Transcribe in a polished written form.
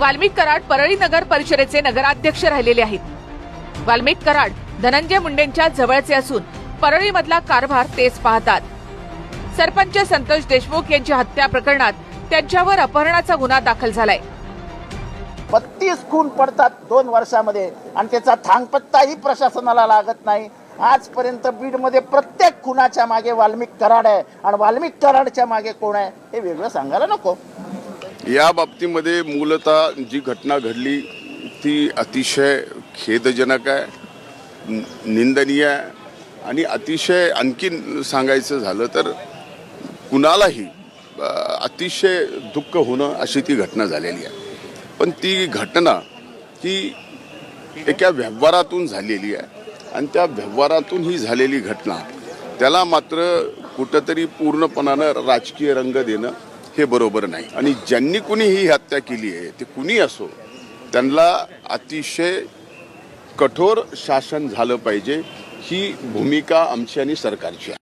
वाल्मिक कराड परळी नगर परिषदेचे नगराध्यक्ष राहिलेले आहेत। वाल्मिक कराड धनंजय मुंडेंच्या जवळचे असून परळीमधला कारभार तेच पाहतात। सरपंच संतोष देशमुख यांच्या हत्या प्रकरणात त्यांच्यावर अपहरणाचा गुन्हा दाखल झालाय। 32 खून पडतात 2 वर्षामध्ये आणि त्याचा थांगपत्ताही प्रशासनाला लागत नाही। आजपर्यंत बीडमध्ये प्रत्येक खुनाच्या मागे वाल्मिक कराड आहे आणि वाल्मिक कराडच्या मागे कोण आहे हे वेगळं सांगायला नको। या बाबतीमध्ये मूलतः जी घटना घडली ती अतिशय खेदजनक आहे, निंदनीय आहे आणि अतिशय आणखी सांगायचं झालं तर कुणालाही अतिशय दुःख होणं अशी ती घटना झालेली आहे। पण ती घटना ही एका व्यवहारातून झालेली आहे आणि त्या व्यवहारातून ही झालेली घटना त्याला मात्र कुठंतरी पूर्णपणानं राजकीय रंग देणं हे बरोबर नाही। आणि ज्यांनी कुणी ही हत्या केली आहे ते कुणी असो त्यांना अतिशय कठोर शासन झालं पाहिजे ही भूमिका आमची आणि सरकारची आहे।